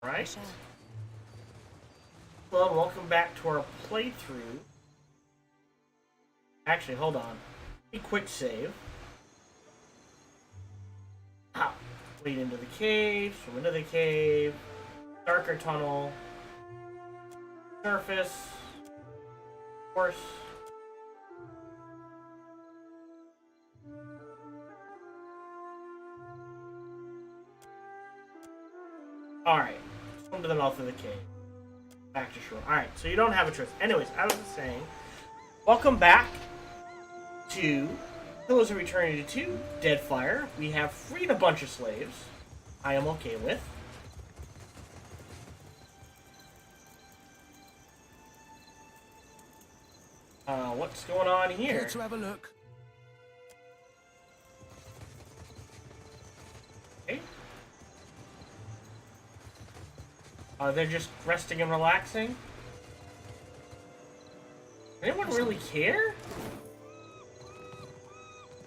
Right. Hello and welcome back to our playthrough. Actually, hold on. A quick save. Wade into the cave, swim into the cave, darker tunnel, surface, course. Alright, swim to the mouth of the cave. Back to shore. Alright, so you don't have a choice. Anyways, I was just saying, welcome back to Pillars of Eternity 2, DeadFire. We have freed a bunch of slaves. I am okay with. What's going on here? Care to have a look? Okay. They're just resting and relaxing? Anyone really care?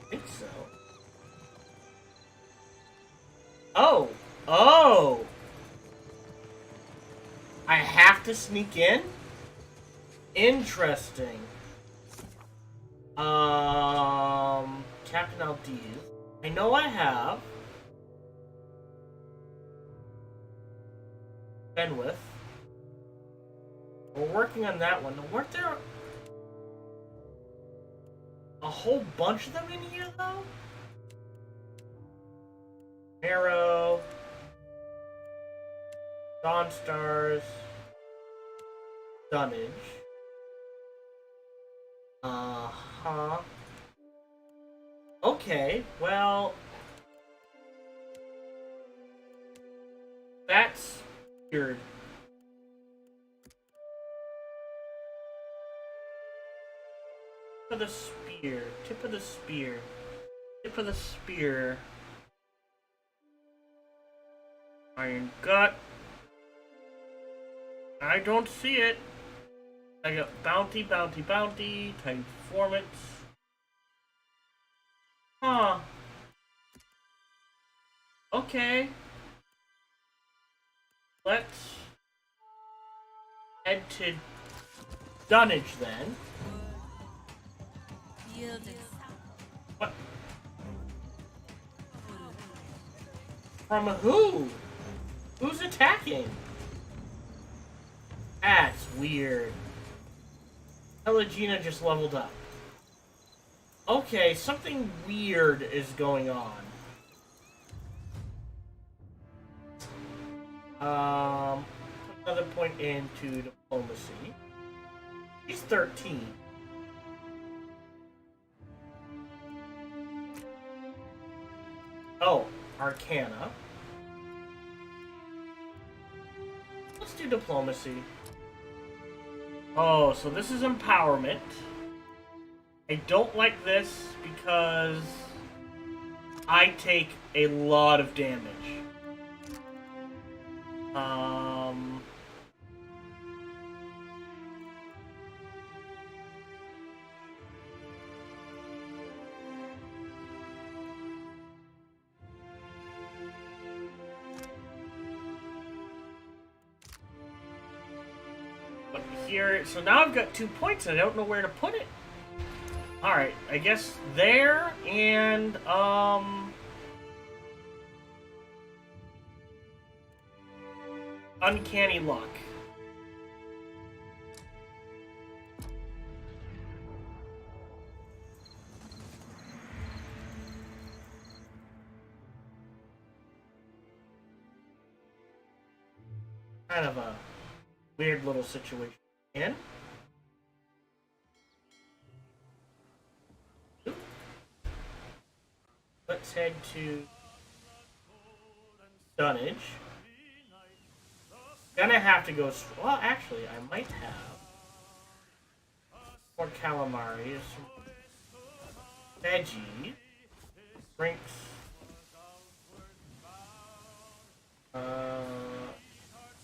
I think so. Oh! Oh! I have to sneak in? Interesting. Captain Aldiz. I know I have. Benwith. We're working on that one. Weren't there a whole bunch of them in here, though? Arrow. Dawn Stars. Dunnage. Uh-huh. Okay, well... That's weird. Tip of the spear. Tip of the spear. Tip of the spear. Iron gut. I don't see it. I got bounty, bounty, bounty. Time performance. Huh. Okay. Let's head to Dunnage then. What? From who? Who's attacking? That's weird. Elegina just leveled up. Okay, something weird is going on. Put another point into diplomacy. He's 13. Oh, Arcana. Let's do diplomacy. Oh, so this is empowerment. I don't like this because I take a lot of damage. But here, so now I've got 2 points and I don't know where to put it. Alright, I guess there, and, Uncanny Luck. Kind of a weird little situation. And let's head to Dunnage. Gonna have to go. Well, actually, I might have more calamari, some veggies, drinks.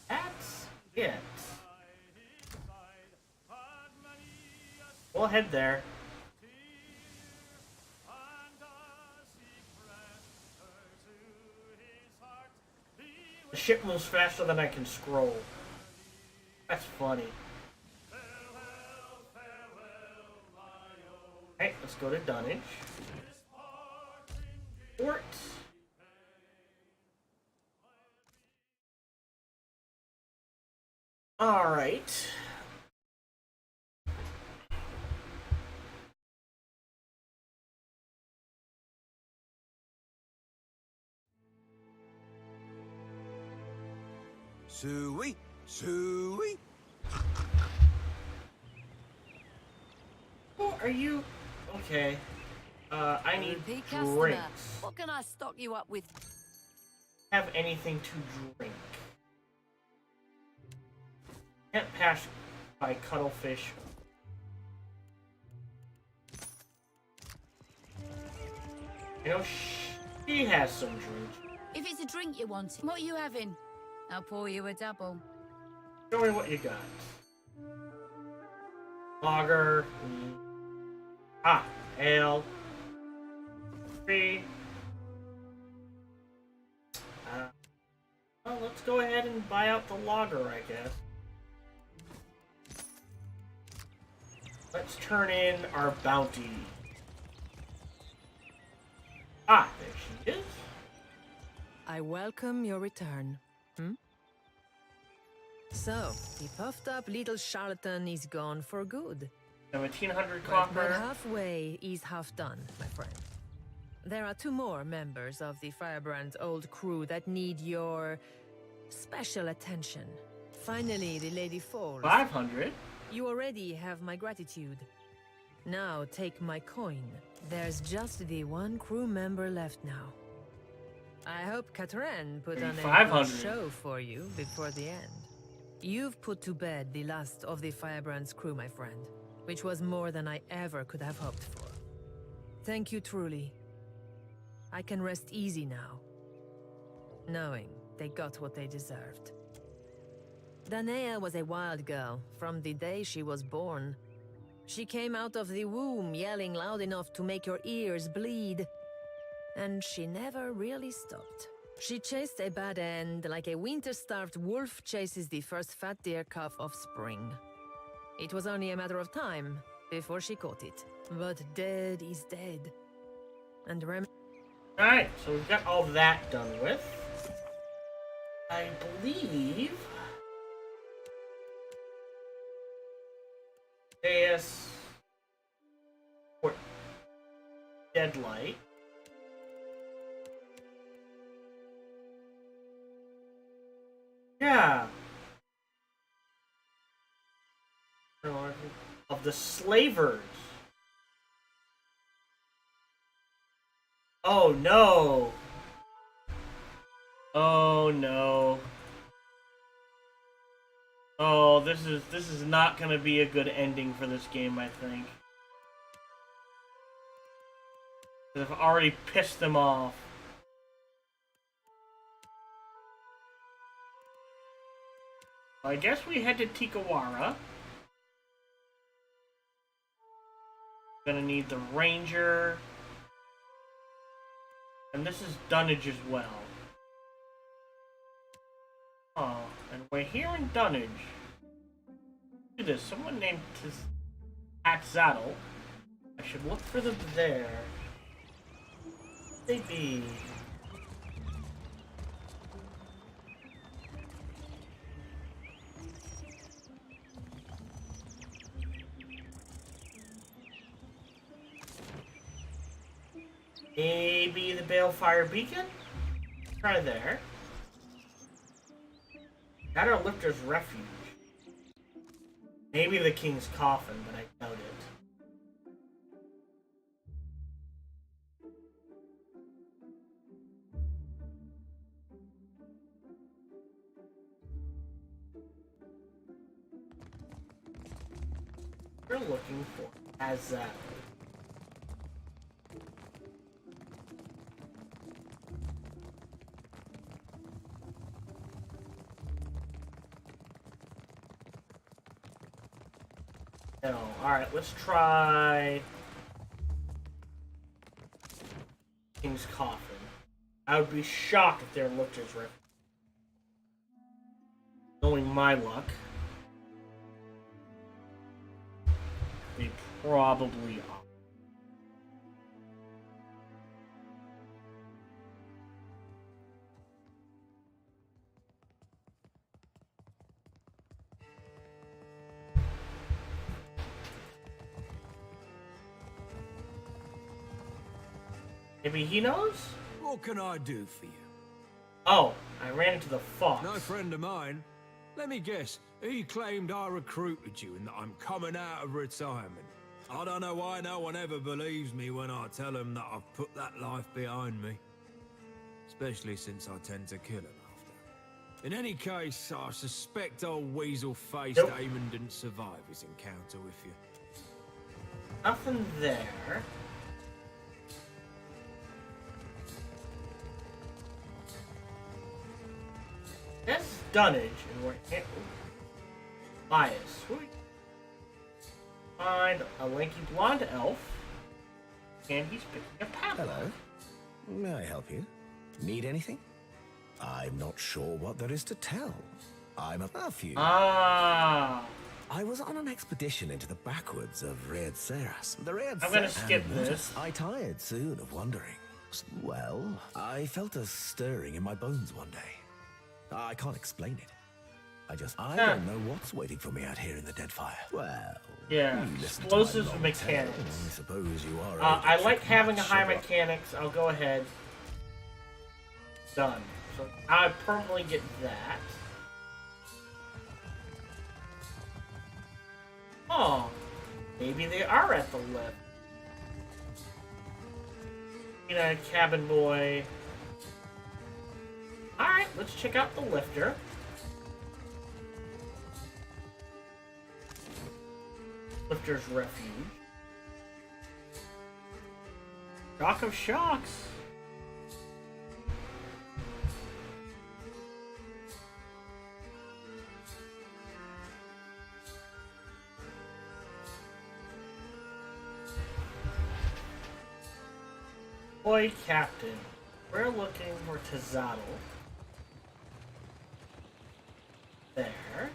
That's it. We'll head there. ship moves faster than I can scroll. That's funny. Alright, let's go to dunnage. Port. Alright. Suey, Suey. Oh, are you okay? I need Repeat customer. drinks. What can I stock you up with? Have anything to drink? Can't pass by cuttlefish. You know, she has some drink. If it's a drink you want, what are you having? I'll pour you a double. Show me what you got. Lager. Ale. 3. Well, let's go ahead and buy out the lager, I guess. Let's turn in our bounty. There she is. I welcome your return. So, the puffed up little charlatan is gone for good. 1700 But copper. halfway is half done, my friend. There are 2 more members of the Firebrand's old crew that need your special attention. Finally, the lady falls. 500. You already have my gratitude. Now take my coin. There's just the 1 crew member left now. I hope Katrin put on a 500. good show for you before the end. You've put to bed the last of the Firebrand's crew, my friend, which was more than I ever could have hoped for. Thank you truly. I can rest easy now, knowing they got what they deserved. Danaea was a wild girl from the day she was born. She came out of the womb yelling loud enough to make your ears bleed. And she never really stopped. She chased a bad end like a winter-starved wolf chases the first fat deer calf of spring. It was only a matter of time before she caught it. But dead is dead. And Alright, so we've got all that done with. I believe AS or Deadlight. Yeah. Of the slavers. Oh no. Oh no. Oh, this is not gonna be a good ending for this game, I think. I've already pissed them off. I guess we head to Tikawara. Gonna need the ranger. And this is dunnage as well. Oh, and we're here in dunnage. Look at this, someone named Atzadel. I should look for them there. They be. Maybe the Balefire Beacon? Try there. That or Lifter's Refuge. Maybe the King's Coffin, but I doubt it. We're looking for Azad. No. Alright, let's try King's Coffin. I would be shocked if they're Lifter's Refuge. Knowing my luck, they probably are. Maybe he knows? What can I do for you? Oh, I ran into the fox. No friend of mine. Let me guess. He claimed I recruited you and that I'm coming out of retirement. I don't know why no one ever believes me when I tell them that I've put that life behind me. Especially since I tend to kill him after. In any case, I suspect old weasel-faced Eamon didn't survive his encounter with you. Nothing there. That's dunnage, and we're in bias. Sweet. Find a lanky blonde elf, and he's picking a path. Hello. May I help you? Need anything? I'm not sure what there is to tell. I'm a few. Ah. I was on an expedition into the backwoods of Red Seras. I'm gonna skip this. I tired soon of wandering. Well, I felt a stirring in my bones one day. I can't explain it. I don't know what's waiting for me out here in the DeadFire. Well, yeah, you listen to explosives my long mechanics. tale. I suppose you are. I like having a high mechanics. I'll go ahead. Done. So I permanently get that. Oh, maybe they are at the lift. You know, cabin boy. Alright, let's check out the lifter. Lifter's refuge. Shock of shocks. Boy captain. We're looking for Tazadal. There.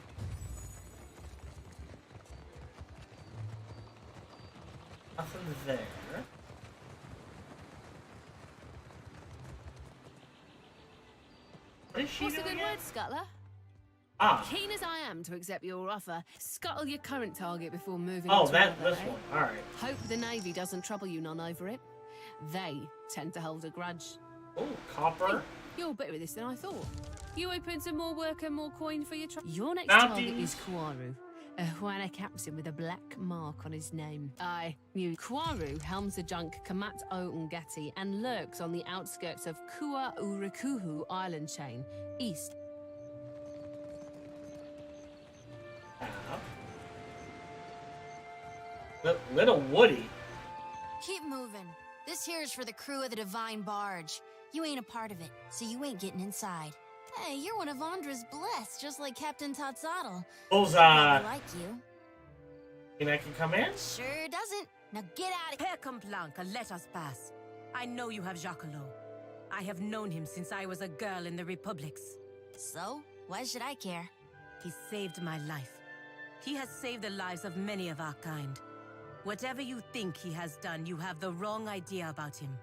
Nothing there. What is she What's a doing good again? word, Scuttler? Ah. Keen as I am to accept your offer, scuttle your current target before moving Oh, on to this another, eh? one. Alright. Hope the Navy doesn't trouble you none over it. They tend to hold a grudge. Oh, copper. You're better at this than I thought. You open to more work and more coin for your trouble. Your next Bounties. target is Kwaru, a Huana captain with a black mark on his name. Aye, you. Kwaru helms the junk Kamat O Ngati and lurks on the outskirts of Kua Urikuhu island chain, east. Little Woody. Keep moving. This here is for the crew of the Divine Barge. You ain't a part of it, so you ain't getting inside. Hey, you're one of Andra's blessed, just like Captain Tatzadal. Bullseye. I like you. Think I can come in? Sure doesn't. Now get out of here. Père Complanca, let us pass. I know you have Jacquelot. I have known him since I was a girl in the Republics. So, why should I care? He saved my life. He has saved the lives of many of our kind. Whatever you think he has done, you have the wrong idea about him.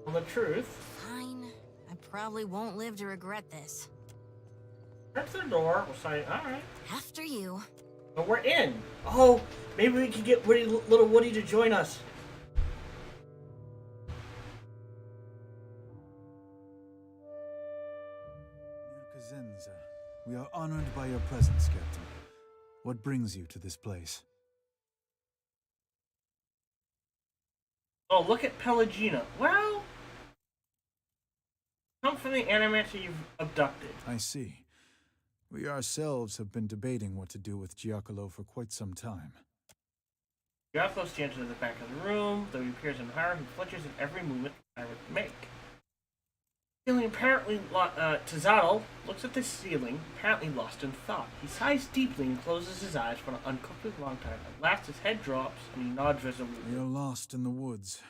Well, the truth. Fine. I probably won't live to regret this. That's the door. We'll say, alright. After you. But we're in. Oh, maybe we can get little Woody to join us. Kazenza, we are honored by your presence, Captain. What brings you to this place? Oh, look at Pelagina. Well, come from the animator you've abducted. I see. We ourselves have been debating what to do with Giacomo for quite some time. Giacomo stands at the back of the room, though he appears in higher, he flinches at every movement I would make. Feeling apparently, Tazadal looks at the ceiling, apparently lost in thought. He sighs deeply and closes his eyes for an uncomfortably long time. At last, his head drops and he nods resolutely. We are lost in the woods.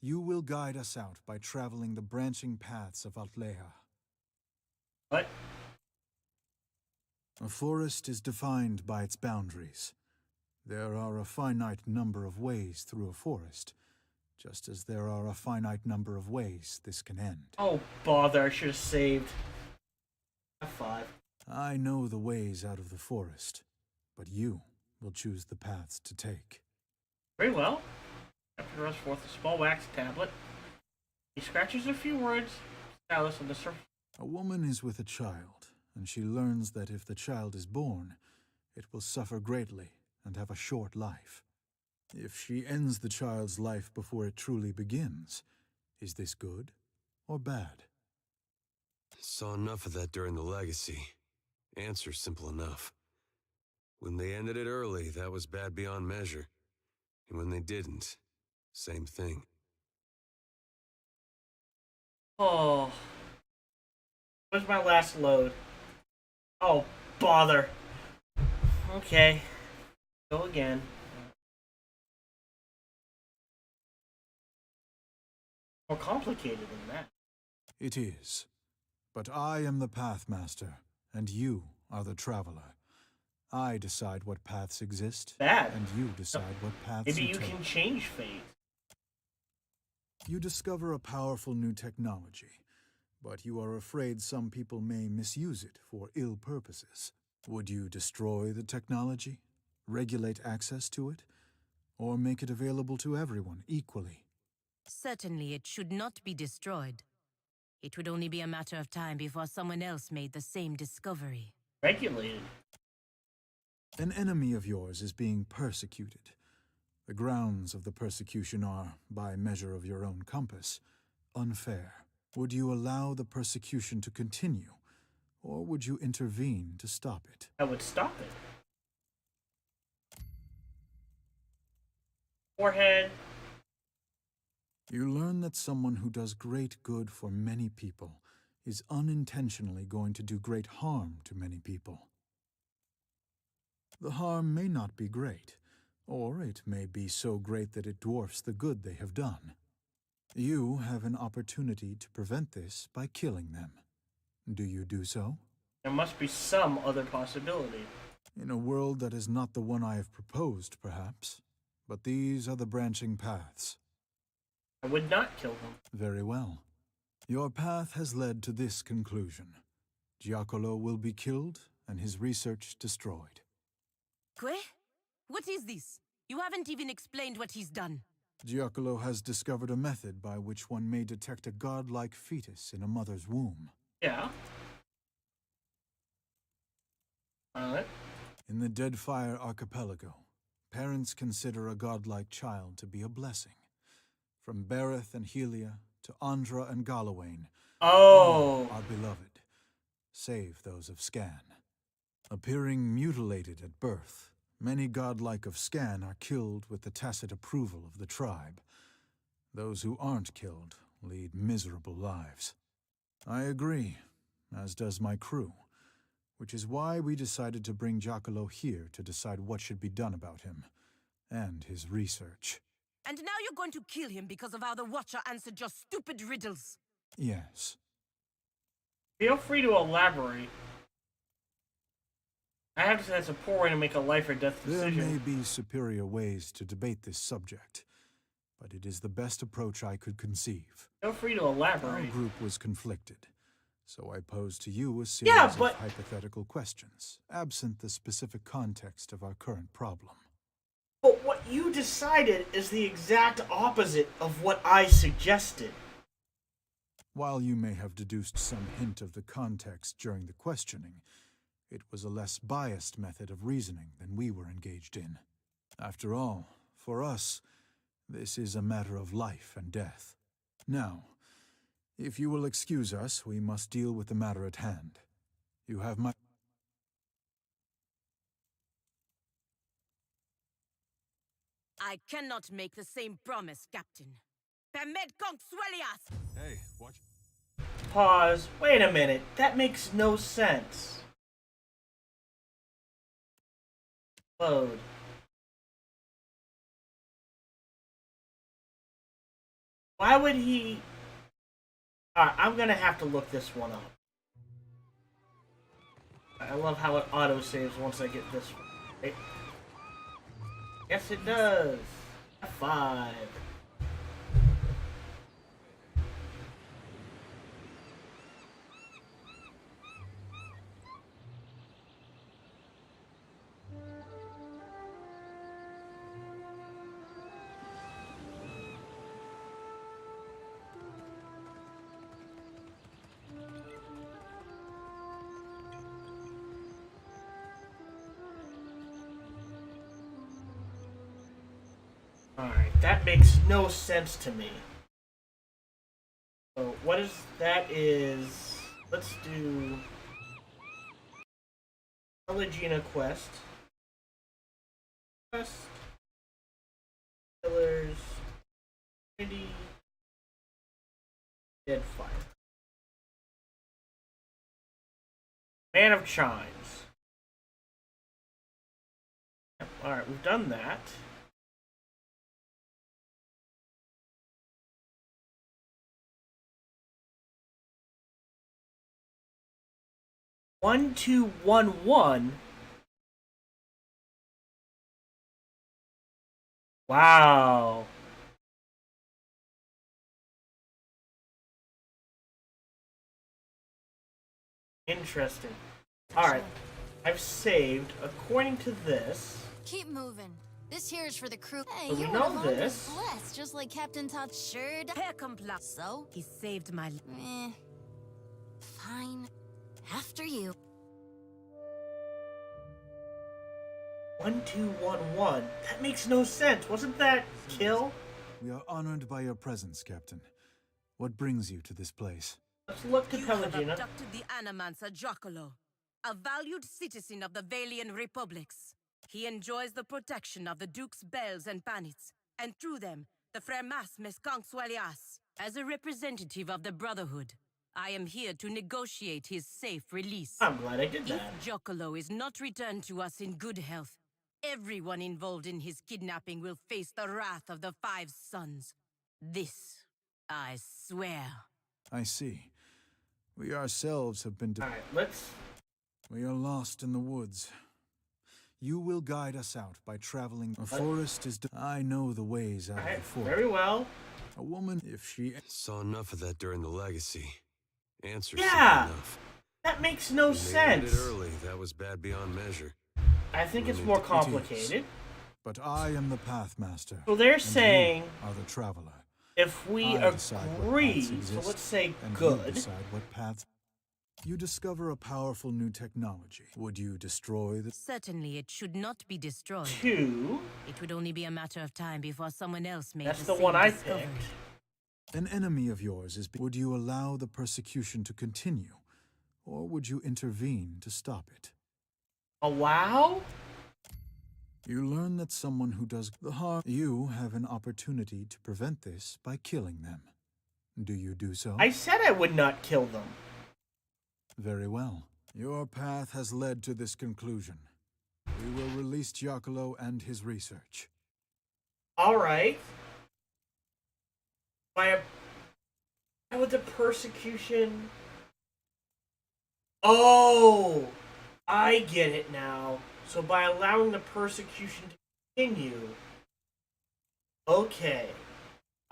You will guide us out by traveling the branching paths of Altleha. What? A forest is defined by its boundaries. There are a finite number of ways through a forest, just as there are a finite number of ways this can end. Oh, bother. I should have saved. F5. I know the ways out of the forest, but you will choose the paths to take. Very well. Captain draws forth a small wax tablet. He scratches a few words, stylus on the surface. A woman is with a child, and she learns that if the child is born, it will suffer greatly and have a short life. If she ends the child's life before it truly begins, is this good or bad? Saw enough of that during the Legacy. Answer simple enough. When they ended it early, that was bad beyond measure. And when they didn't, same thing. Oh. Where's my last load? Oh, bother. Okay. Go again. More complicated than that. It is. But I am the Pathmaster, and you are the Traveler. I decide what paths exist, Bad. and you decide what paths Maybe you you take. can change fate. You discover a powerful new technology, but you are afraid some people may misuse it for ill purposes. Would you destroy the technology, regulate access to it, or make it available to everyone equally? Certainly it should not be destroyed. It would only be a matter of time before someone else made the same discovery. Regulated. An enemy of yours is being persecuted. The grounds of the persecution are, by measure of your own compass, unfair. Would you allow the persecution to continue, or would you intervene to stop it? I would stop it. Forehead. You learn that someone who does great good for many people is unintentionally going to do great harm to many people. The harm may not be great, or it may be so great that it dwarfs the good they have done. You have an opportunity to prevent this by killing them. Do you do so? There must be some other possibility. In a world that is not the one I have proposed, perhaps. But these are the branching paths. I would not kill them. Very well. Your path has led to this conclusion. Giacomo will be killed and his research destroyed. Que? What is this? You haven't even explained what he's done. Giacomo has discovered a method by which one may detect a godlike fetus in a mother's womb. Yeah. Alright. In the DeadFire archipelago, parents consider a godlike child to be a blessing. From Bereth and Helia to Andra and Galawain, Oh. all are beloved, save those of Scan. Appearing mutilated at birth, many godlike of Scan are killed with the tacit approval of the tribe. Those who aren't killed lead miserable lives. I agree, as does my crew, which is why we decided to bring Giacomo here to decide what should be done about him, and his research. And now you're going to kill him because of how the Watcher answered your stupid riddles. Yes. Feel free to elaborate. I have to say that's a poor way to make a life or death There decision. may be superior ways to debate this subject, but it is the best approach I could conceive. Feel free to Our elaborate. group was conflicted, so I posed to you a series but- of hypothetical questions, absent the specific context of our current problem. But what you decided is the exact opposite of what I suggested. While you may have deduced some hint of the context during the questioning, it was a less biased method of reasoning than we were engaged in. After all, for us, this is a matter of life and death. Now, if you will excuse us, we must deal with the matter at hand. You have my... I cannot make the same promise, Captain. Permed Conk Swellias! Hey, watch... Pause. Wait a minute. That makes no sense. Load. Why would he... Alright, I'm gonna have to look this one up. I love how it auto-saves once I get this one. Right? Yes, it does. F5. Alright, that makes no sense to me. So, what is... that is... Let's do... Pelagina quest. Pillars... City... DeadFire. Man of Chimes. Alright, we've done that. One, 2, 1, 1. Wow. Interesting. Alright. I've saved according to this. Keep moving. This here is for the crew. Hey, So we you're know one of Andre's this. blessed, just like Captain Todd sure does. Hair compla- So? He saved my life. Fine. After you. 1, 2, 1, 1. That makes no sense. Wasn't that kill? We are honored by your presence, Captain. What brings you to this place? Let's look to You have Pelagina. abducted the Animancer Giacomo, a valued citizen of the Valian Republics. He enjoys the protection of the Dukes Bells and Panits, and through them, the Fremas Meskansualias. As a representative of the Brotherhood, I am here to negotiate his safe release. I'm glad I did that. If Giacomo is not returned to us in good health, everyone involved in his kidnapping will face the wrath of the Five Sons. This, I swear. I see. We ourselves have been... Alright, let's... We are lost in the woods. You will guide us out by traveling. A forest is... I know the ways out Alright, of the forest. very well. A woman, if she... Saw enough of that during the legacy. Answer Yeah! simple enough. That makes no When they ended sense. it early, that was bad beyond measure. I think it's It more is. complicated. But I am the Pathmaster. So they're and saying... you are the traveler. If we I decide what agree, paths so exist, let's say and good. you decide what paths... You discover a powerful new technology. Would you destroy the... Certainly it should not be destroyed. 2. It would only be a matter of time before someone else made That's the the same one I discovery. picked. An enemy of yours is... Would you allow the persecution to continue? Or would you intervene to stop it? Allow? You learn that someone who does the harm... You have an opportunity to prevent this by killing them. Do you do so? I said I would not kill them. Very well. Your path has led to this conclusion. We will release Giacomo and his research. Alright. Why would the persecution... Oh! I get it now. So by allowing the persecution to continue... Okay.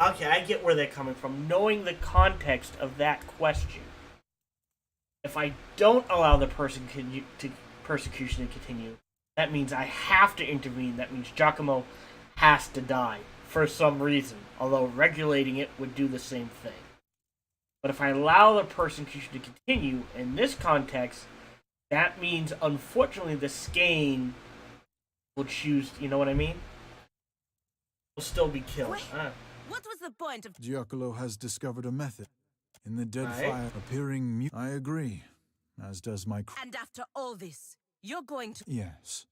Okay, I get where they're coming from, knowing the context of that question. If I don't allow the persecution to continue, that means I have to intervene. That means Giacomo has to die for some reason, although regulating it would do the same thing. But if I allow the persecution to continue, in this context, that means, unfortunately, the Skane will choose, you know what I mean? Will still be killed. Wait. What was the point of... Giacomo has discovered a method. In the DeadFire Right. appearing mute. I agree. As does my... And after all this, you're going to... Yes.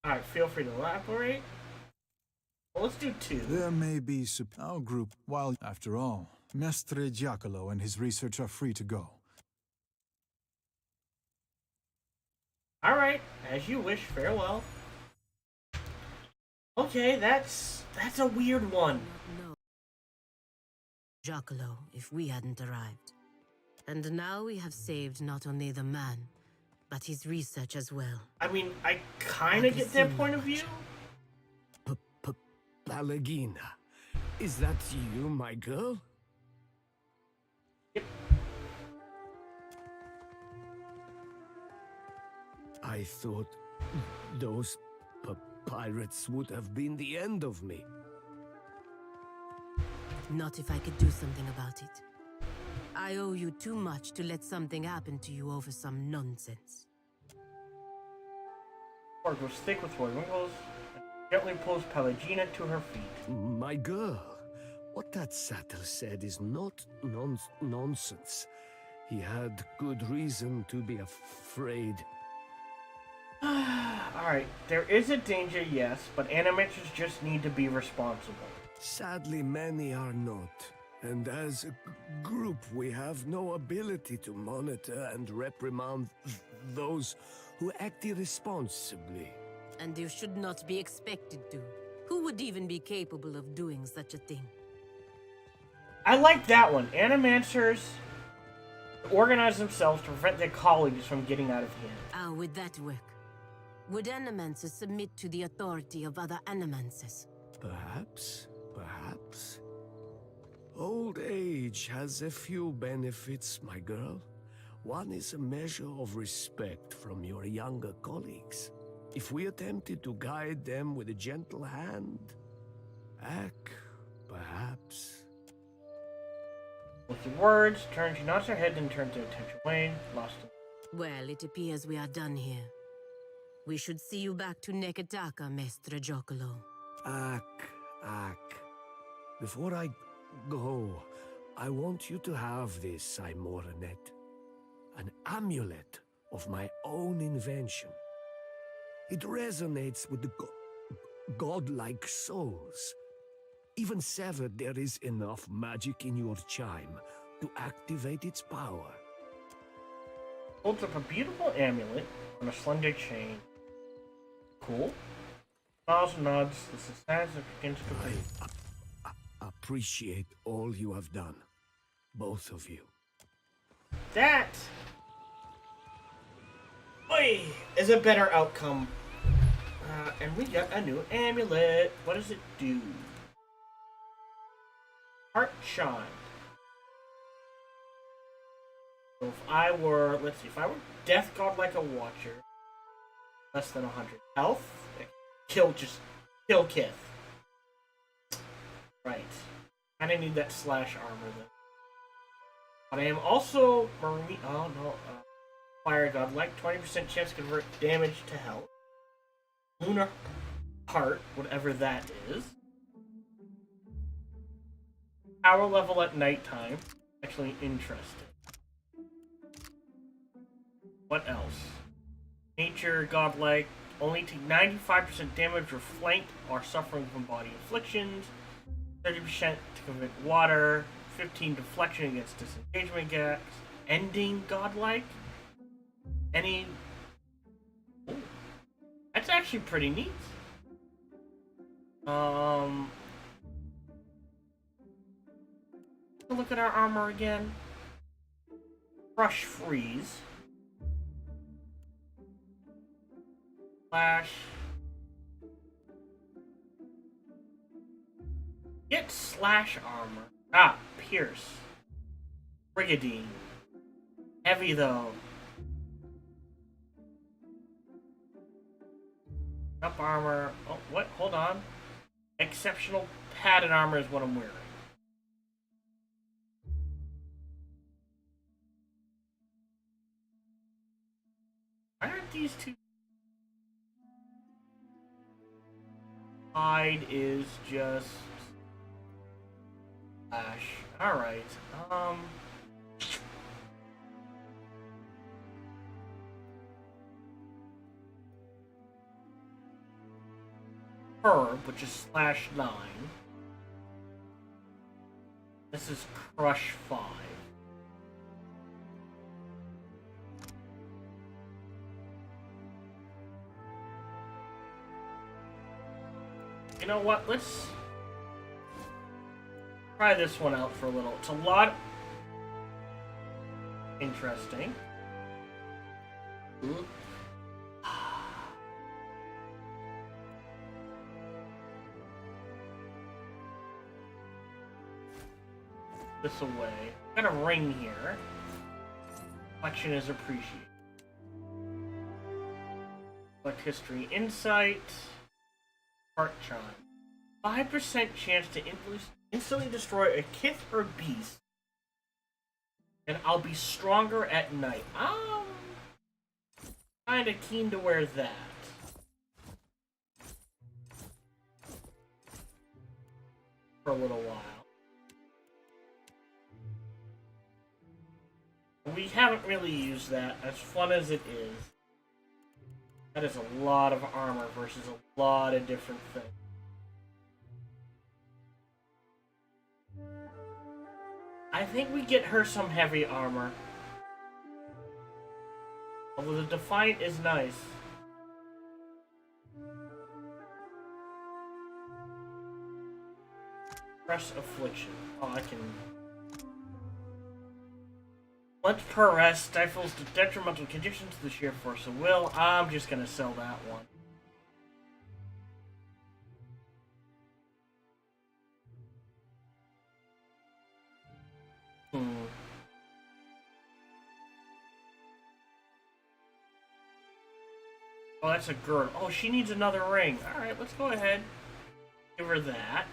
Alright, feel free to elaborate. Well, let's do 2. There may be... Our group, while... After all, Mestre Giacomo and his research are free to go. Alright, as you wish, farewell. Okay, that's a weird one. No. Giacomo if we hadn't arrived. And now we have saved not only the man, but his research as well. I mean, I kind of get their point of view. Palagina, is that you, my girl? Yep. I thought those pirates would have been the end of me. Not if I could do something about it. I owe you too much to let something happen to you over some nonsense. Or goes thick with Roy Winkles and gently pulls Pelagina to her feet. My girl, what that satyr said is not nonsense. He had good reason to be afraid. Alright, there is a danger, yes, but animators just need to be responsible. Sadly, many are not. And as a group, we have no ability to monitor and reprimand those who act irresponsibly. And you should not be expected to. Who would even be capable of doing such a thing? I like that one. Animancers organize themselves to prevent their colleagues from getting out of hand. How would that work? Would animancers submit to the authority of other animancers? Perhaps. Old age has a few benefits, my girl. One is a measure of respect from your younger colleagues. If we attempted to guide them with a gentle hand, perhaps. With the words, she nods her head and turns her attention away, lost in. Well, it appears we are done here. We should see you back to Neketaka, Mestre Giacomo. Before I go, I want you to have this, Aimoranet. An amulet of my own invention. It resonates with the godlike souls. Even severed, there is enough magic in your chime to activate its power. Holds up a beautiful amulet on a slender chain. Cool. Smiles and nods. This is as it begins to breathe. Appreciate all you have done, both of you. That is a better outcome. And we got a new amulet. What does it do? Heart Shine. So if I were, let's see, if I were Death God like a Watcher, less than 100 health, kill Kith. Right. I didn't need that slash armor then. But I am also Fire God, like 20% chance to convert damage to health. Lunar Heart, whatever that is. Power level at nighttime. Actually interesting. What else? Nature Godlike, only take 95% damage or flanked or suffering from body afflictions. 30% to convert water. 15 deflection against disengagement gaps. Ending Godlike. Any... Ooh. That's actually pretty neat. Look at our armor again. Crush Freeze. Slash. Get slash armor. Pierce. Brigandine. Heavy though. Up armor. Oh, what? Hold on. Exceptional padded armor is what I'm wearing. Why aren't these two? Hide is just slash. Alright. Herb, which is slash 9. This is crush 5. You know what? try this one out for a little. It's a lot interesting. Ooh. This away. Got a ring here. Collection is appreciated. Collect history, insight, heart chime. 5% chance to instantly destroy a kith or beast, and I'll be stronger at night. I'm kinda keen to wear that. For a little while. We haven't really used that, as fun as it is. That is a lot of armor versus a lot of different things. I think we get her some heavy armor. Although the Defiant is nice. Press Affliction. Oh, I can... Once per rest stifles the detrimental conditions to the sheer force of will. I'm just gonna sell that one. Oh, that's a girl. Oh, she needs another ring. Alright, let's go ahead. Give her that.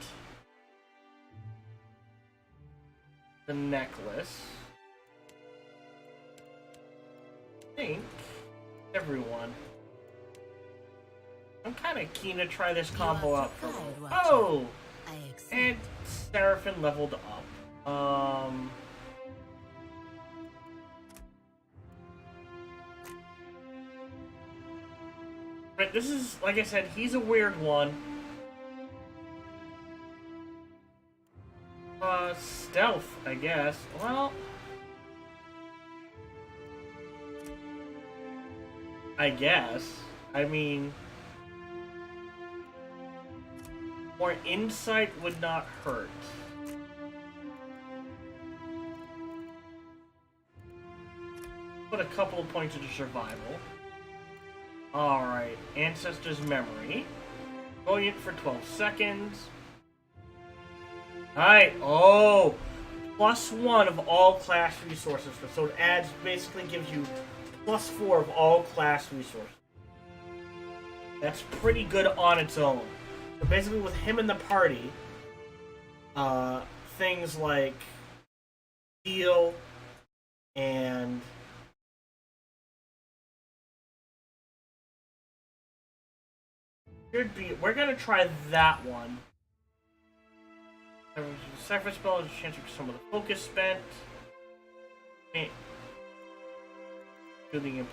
The necklace. I think everyone. I'm kind of keen to try this combo out for a while. Oh! And Seraphim leveled up. But this is, like I said, he's a weird one. Stealth, I guess. Well... I guess. I mean... More insight would not hurt. Put a couple of points into survival. Alright, Ancestor's Memory. Brilliant for 12 seconds. Alright, oh! +1 of all class resources. So it adds, basically gives you +4 of all class resources. That's pretty good on its own. So basically with him in the party, things like Steel and... We're gonna try that one. Cypher spell has a chance for some of the focus spent. Shooting in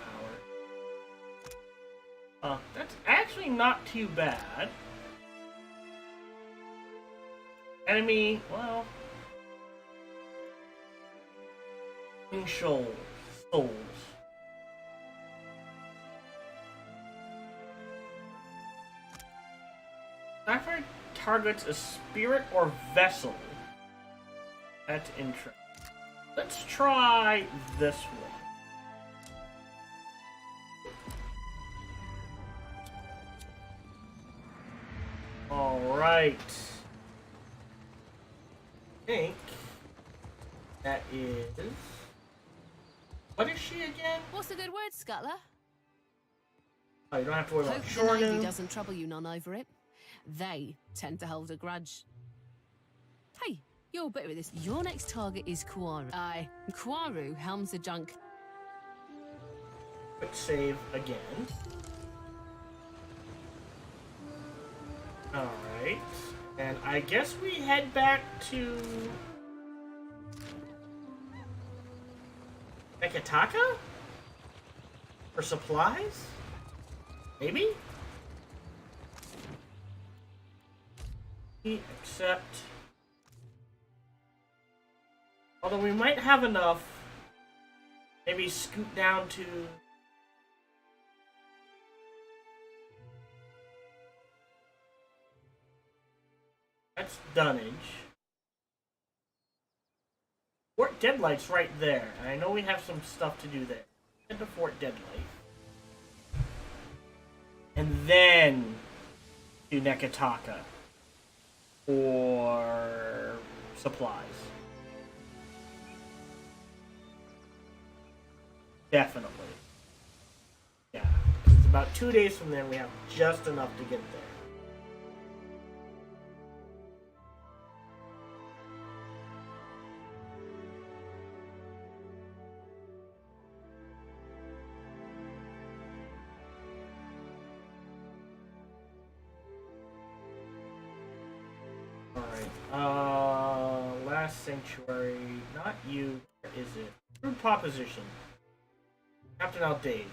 power. That's actually not too bad. Enemy, well... Souls. Cypher targets a spirit or vessel. That's interesting. Let's try this one. Alright. I think that is... What is she again? What's a good word, Scuttler? Oh, you don't have to worry about Hope the Navy Shornu. doesn't trouble you none over it. They tend to hold a grudge. Hey, you're better at this. Your next target is Kwaru. Aye, Kwaru helms the junk. Quick save again. Alright. And I guess we head back to... Ekataka? For supplies? Maybe? Except... Although we might have enough, maybe scoot down to... That's dunnage. Fort Deadlight's right there, and I know we have some stuff to do there. Head to Fort Deadlight. And then to Nekataka for supplies. Definitely. Yeah. It's about 2 days from there, we have just enough to get there. Last sanctuary, not you, where is it? Rude proposition. Captain Aldays.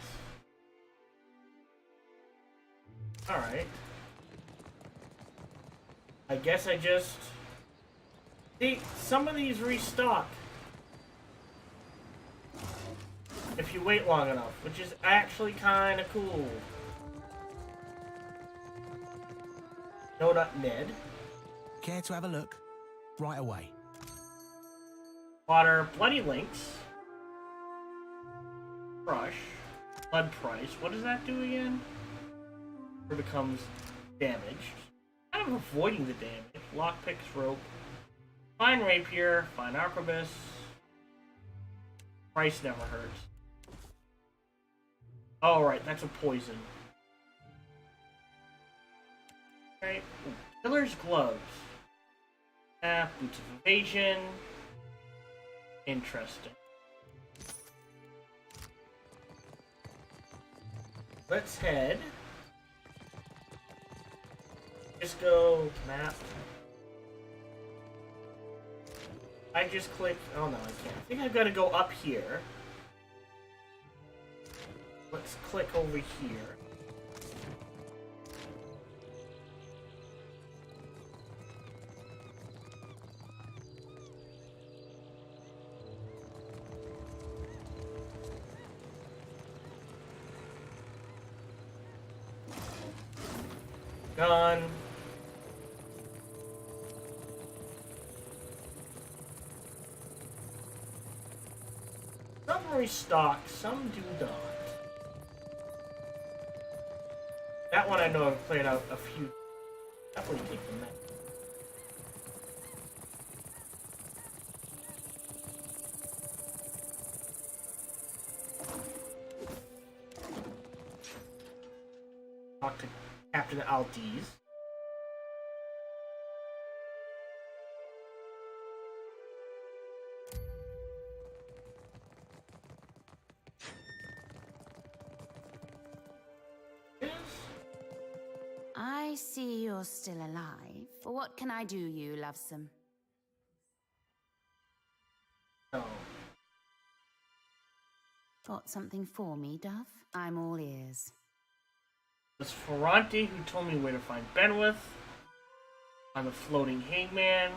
Alright. I guess I just... See, some of these restock. If you wait long enough, which is actually kind of cool. No, not Ned. Care to have a look? Right away. Water, Bloody Links. Crush. Blood Price. What does that do again? Or becomes damaged. Kind of avoiding the damage. Lockpicks, rope. Fine Rapier. Fine Arquebus. Price never hurts. Oh, right. That's a poison. Right. Ooh. Killer's Gloves. Boots of Evasion. Interesting. Let's head. Just go map. I just click. Oh no, I can't. I think I've got to go up here. Let's click over here. Gone. Some restock, some do not. That one I know I've played out a few. Definitely take the map. Talk to Captain Aldiz. I see you're still alive. What can I do, you lovesome? No. Got something for me, Dove? I'm all ears. It was Ferrante who told me where to find Benwith. I'm the floating hangman.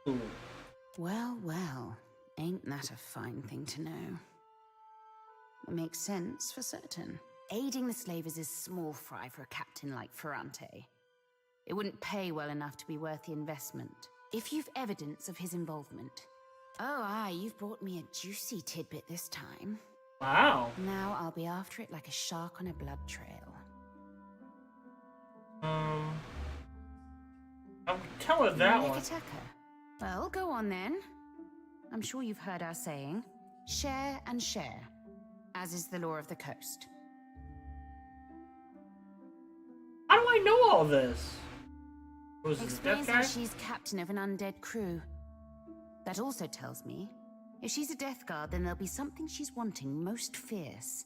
Ooh. Well, well. Ain't that a fine thing to know? It makes sense for certain. Aiding the slavers is small fry for a captain like Ferrante. It wouldn't pay well enough to be worth the investment. If you've evidence of his involvement. Oh, aye, you've brought me a juicy tidbit this time. Wow. Now I'll be after it like a shark on a blood trail. I'll tell her that one. Nekataka. Well, go on then. I'm sure you've heard our saying, share and share, as is the law of the coast. How do I know all this? Was it the death Explains guy? how she's captain of an undead crew. That also tells me, if she's a death guard, then there'll be something she's wanting most fierce.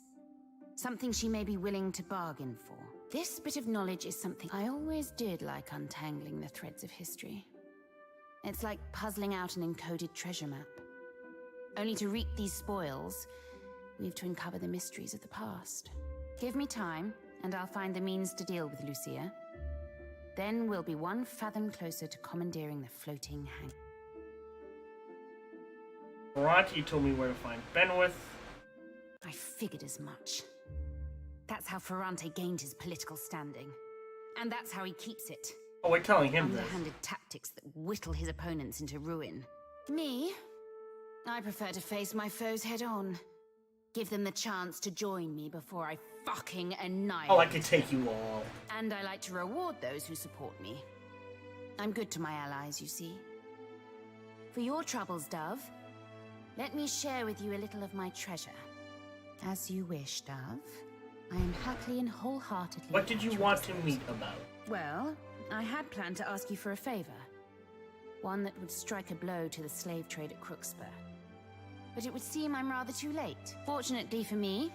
Something she may be willing to bargain for. This bit of knowledge is something I always did like untangling the threads of history. It's like puzzling out an encoded treasure map. Only to reap these spoils, we've to uncover the mysteries of the past. Give me time, and I'll find the means to deal with Lucia. Then we'll be one fathom closer to commandeering the floating hang. Ferrante told me where to find Benwith. I figured as much. That's how Ferrante gained his political standing. And that's how he keeps it. Oh, we're telling him this. Underhanded tactics that whittle his opponents into ruin. Me? I prefer to face my foes head on. Give them the chance to join me before I fucking annihilate Oh, I could take you all. And I like to reward those who support me. I'm good to my allies, you see. For your troubles, Dove, let me share with you a little of my treasure. As you wish, Dove. I am happily and wholeheartedly... What did you want to meet about? Well, I had planned to ask you for a favor. One that would strike a blow to the slave trade at Crookspur. But it would seem I'm rather too late. Fortunately for me,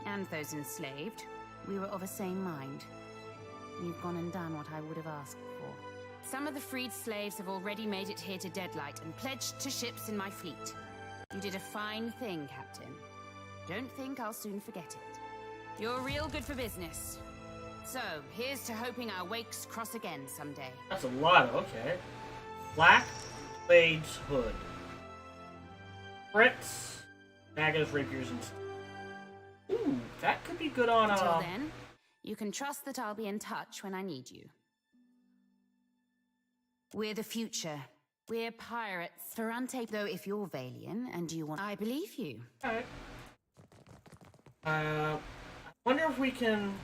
and those enslaved, we were of a same mind. You've gone and done what I would have asked for. Some of the freed slaves have already made it here to Deadlight and pledged to ships in my fleet. You did a fine thing, Captain. Don't think I'll soon forget it. You're real good for business. So, here's to hoping our wakes cross again someday. That's a lot, okay. Black Blade's Hood. Fritz, daggers, rapiers, and... Ooh, that could be good on, Until then, you can trust that I'll be in touch when I need you. We're the future. We're pirates. Ferrante, though, if you're Valian and you want... I believe you. Alright. I wonder if we can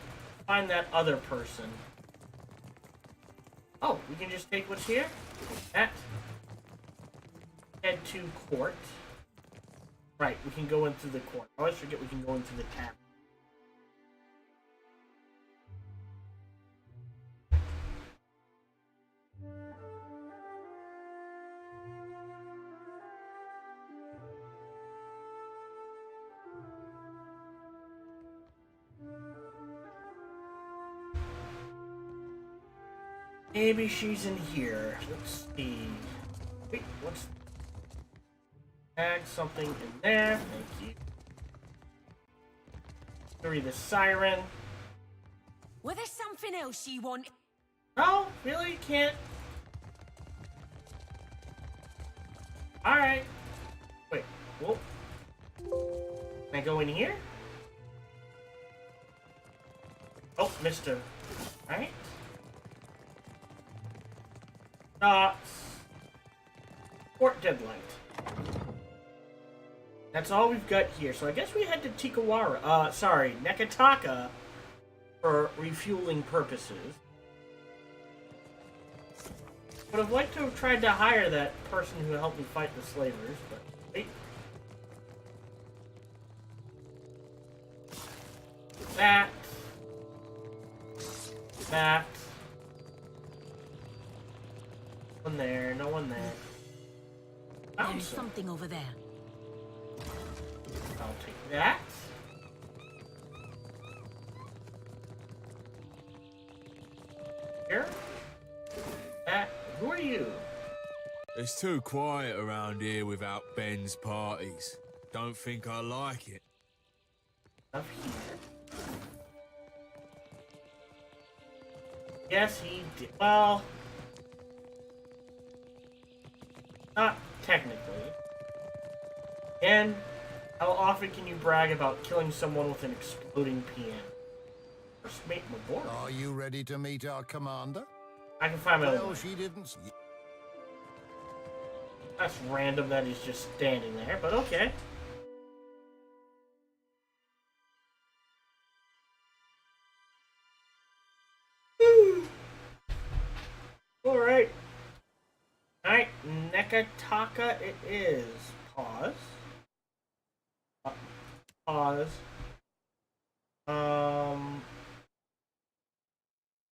find that other person. Oh, we can just take what's here. That. Head to court. Right, we can go into the court. I always forget we can go into the tavern. Maybe she's in here. Let's see. Wait, what's... Add something in there. Thank you. Sorry, the siren. Was there something else she wanted? No, really? Can't. Alright. Wait, whoa. Can I go in here? Oh, Mr. Alright. Port Deadlight. That's all we've got here. So I guess we head to Nekataka for refueling purposes. Would have liked to have tried to hire that person who helped me fight the slavers, but wait. That. One there, no one there. There's something over there. I'll take that. Here. That. Who are you? It's too quiet around here without Ben's parties. Don't think I like it. Up here. Yes, he did. Well, not technically. And how often can you brag about killing someone with an exploding piano? First mate aboard. Are you ready to meet our commander? I can find my own. Well, she didn't. That's random that he's just standing there, but okay. Alright. Alright, Nekataka it is. Pause. Pause.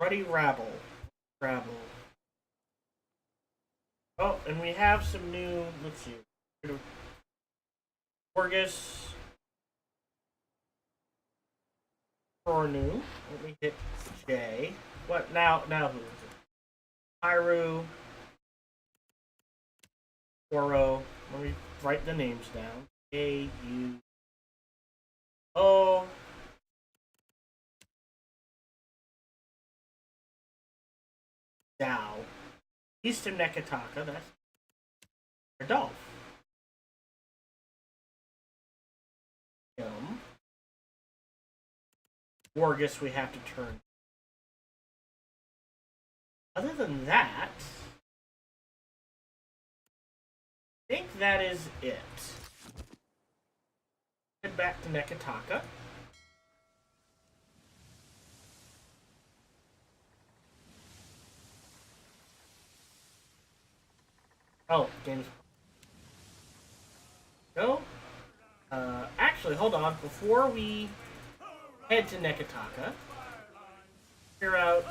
Ruddy Rabble. Oh, and we have some new, let's see. Orgus. For new. Let me hit J. What now who is it? Iru. Oro. Let me write the names down. A-U-O. Dao. East of Nekataka, that's Adolf. Wargus we have to turn. Other than that, I think that is it. Head back to Nekataka. Oh, game's... Go. Actually, hold on. Before we head to Nekataka, figure out...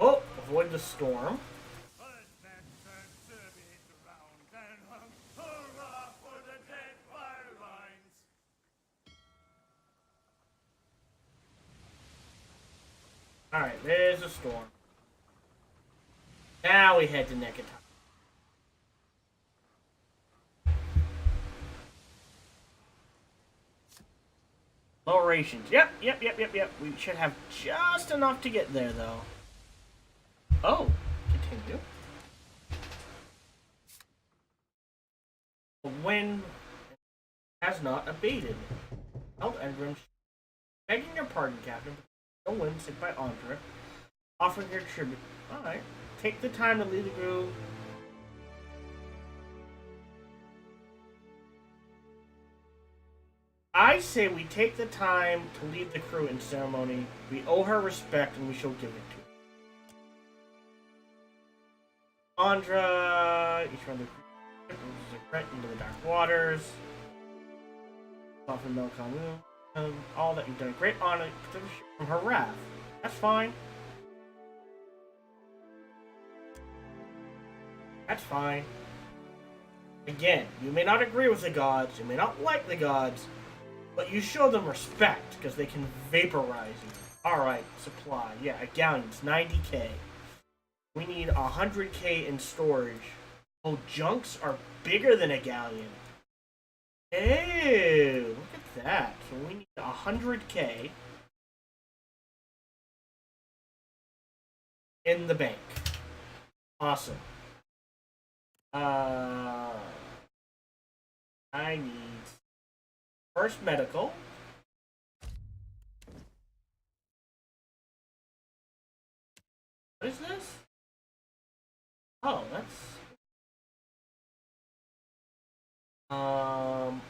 Oh, avoid the storm. Alright, there's a storm. Now we head to Nekataka. Low rations. Yep. We should have just enough to get there, though. Oh, continue. The wind has not abated. Held Engrim, begging your pardon, Captain. No wind, sick by Andra. Offering your tribute. Alright. Take the time to lead the group. I say we take the time to lead the crew in ceremony. We owe her respect and we shall give it to her. Andra, each one of the crew moves a threat into the dark waters. Often Melkamu. All that you've done. Great honor from her wrath. That's fine. That's fine. Again, you may not agree with the gods, you may not like the gods, but you show them respect, because they can vaporize you. Alright, supply. Yeah, a galleon's 90k. We need 100k in storage. Oh, junks are bigger than a galleon. Ew, look at that. So we need 100k in the bank. Awesome. I need first medical. What is this? Oh, that's...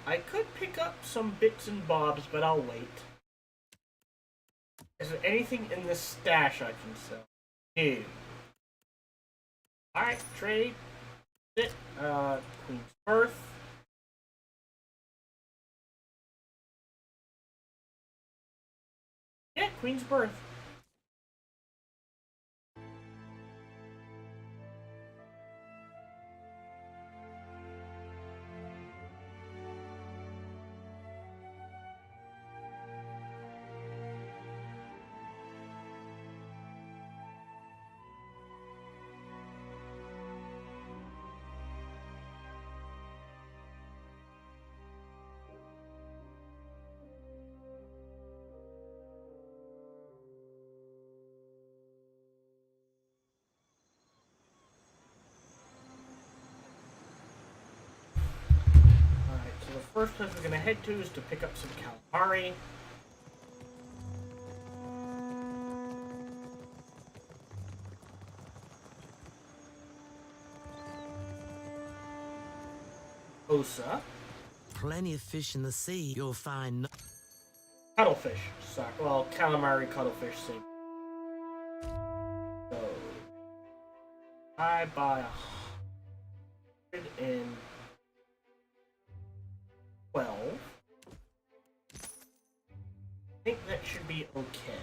I could pick up some bits and bobs, but I'll wait. Is there anything in this stash I can sell? No. Alright, trade. It. Queen's Birth. Yeah, Queen's Birth. So the first place we're going to head to is to pick up some calamari. Osa. Plenty of fish in the sea. You'll find... Cuttlefish. Suck. Well, calamari, cuttlefish, same. So... I buy 112. I think that should be okay.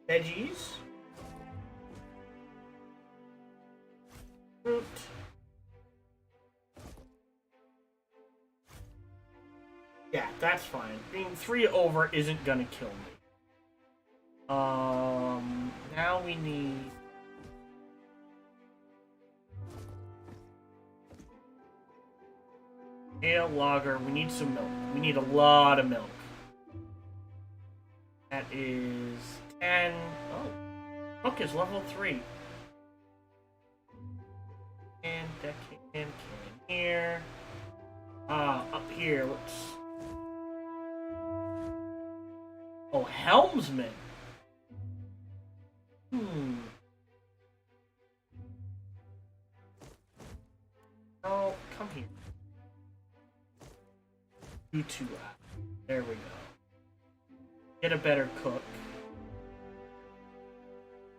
Veggies. Fruit. Yeah, that's fine. Being 3 over isn't gonna kill me. Now we need... Ale, lager. We need some milk. We need a lot of milk. That is 10. Oh. Milk is level 3. And that can here. Up here, let's... Oh, helmsman. Oh, come here. You two. There we go. Get a better cook.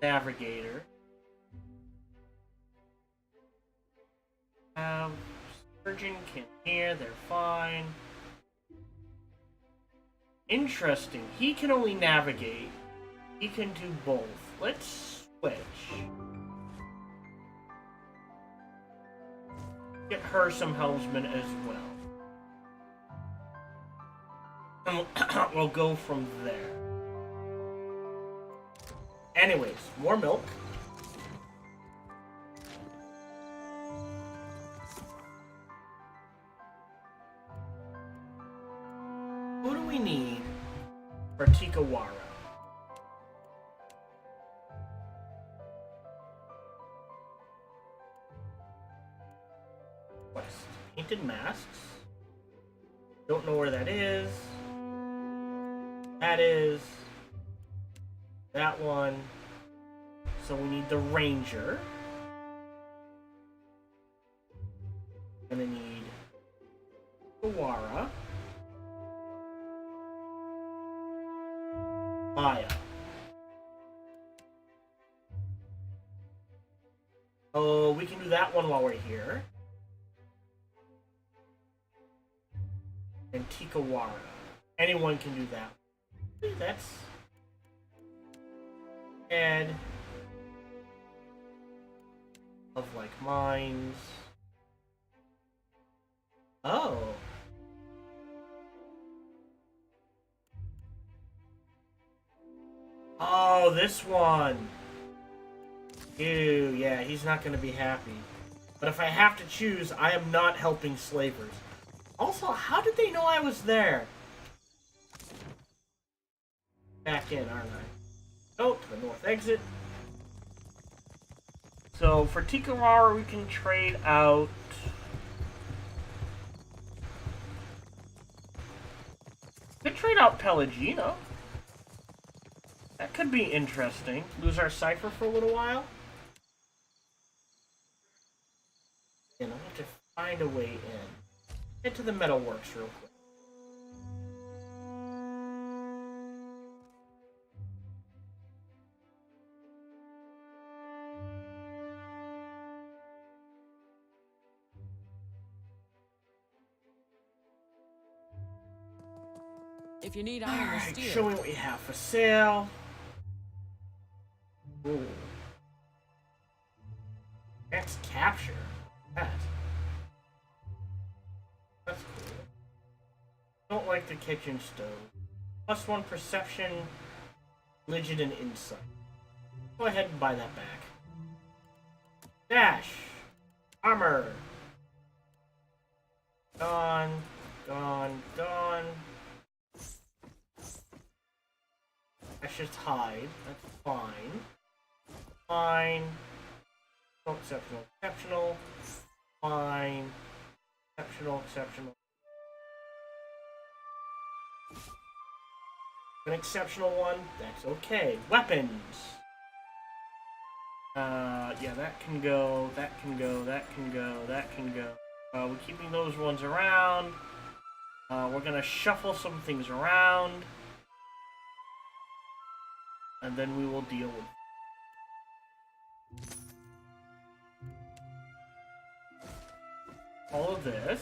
Navigator. Surgeon can hear, they're fine. Interesting. He can only navigate. He can do both. Let's switch. Get her some helmsman as well. And we'll go from there. Anyways, more milk. Who do we need for Tikawara? West. Painted masks. Don't know where that is. That is that one. So we need the ranger. And then need Eora. Maya. Oh, we can do that one while we're here. And Tikawara. Anyone can do that. That's... Ed. Of like minds. Oh. Oh, this one. Ew, yeah, he's not gonna be happy. But if I have to choose, I am not helping slavers. Also, how did they know I was there? Back in, aren't I? Oh, to the north exit. So, for Tikawara, we can trade out... Could trade out Pelagina. That could be interesting. Lose our cipher for a little while. And I'll have to find a way in. Get to the metalworks real quick. If you need iron or steel. Show me what you have for sale. Ooh. Next capture. That's cool. Don't like the kitchen stove. +1 perception, legend, and insight. Go ahead and buy that back. Dash. Armor. Gone. Gone. Gone. That's just hide. That's fine. Fine. Exceptional. Exceptional. Fine. Exceptional. Exceptional. An exceptional one. That's okay. Weapons. Yeah, that can go. That can go. That can go. That can go. We're keeping those ones around. We're gonna shuffle some things around. And then we will deal with all of this.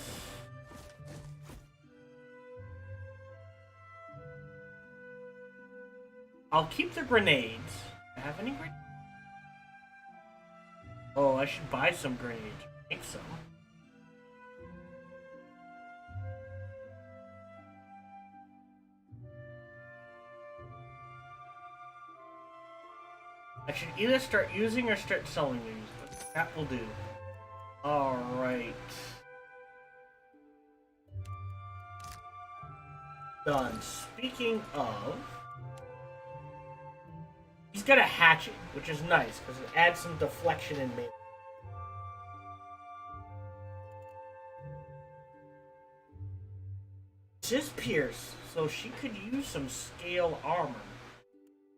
I'll keep the grenades. Do I have any grenades? Oh, I should buy some grenades. Make some. I should either start using or start selling these, but that will do. Alright. done. Speaking of, he's got a hatchet, which is nice because it adds some deflection in melee. This Pierce, so she could use some scale armor.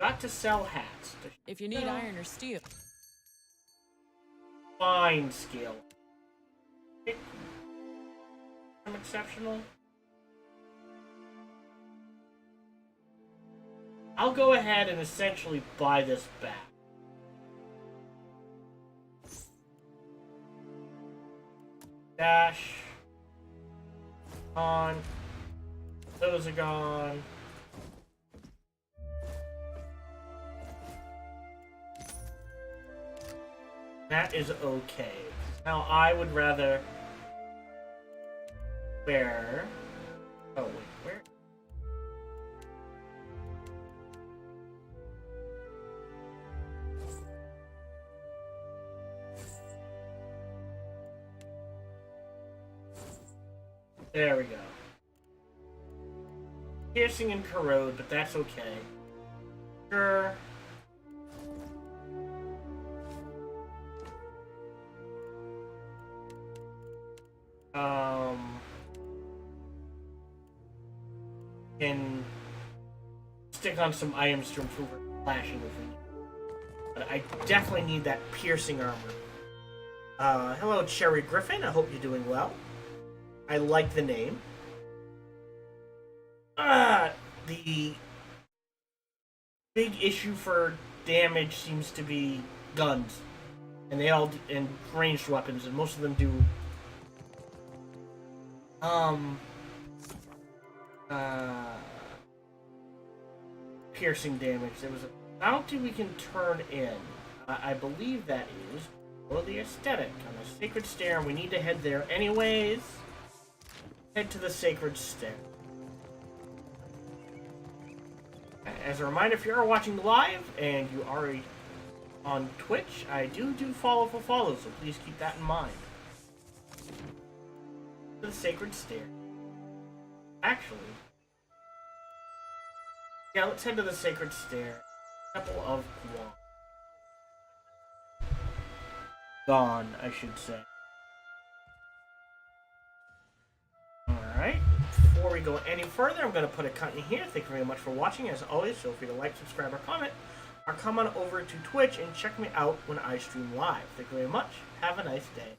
Got to sell hats. If you need iron or steel. Fine scale. I'm exceptional. I'll go ahead and essentially buy this back. Dash. On. Those are gone. That is okay. Now I would rather wear... Oh wait, where? There we go. Piercing and corrode, but that's okay. Sure. Can stick on some items to improve her flashing if we need. But I definitely need that piercing armor. Hello, Cherry Griffin. I hope you're doing well. I like the name. The big issue for damage seems to be guns, and they all and ranged weapons, and most of them do. Piercing damage. There was a bounty we can turn in. I believe that is for the aesthetic on the Sacred Stair, and we need to head there anyways. Head to the Sacred Stair. As a reminder, if you are watching live and you are on Twitch, I do follow for follow, so please keep that in mind. The Sacred Stair. Actually, yeah, let's head to the Sacred Stair. Temple of Gone, I should say. Alright, before we go any further, I'm going to put a cut in here. Thank you very much for watching. As always, feel free to like, subscribe, or comment. Or come on over to Twitch and check me out when I stream live. Thank you very much. Have a nice day.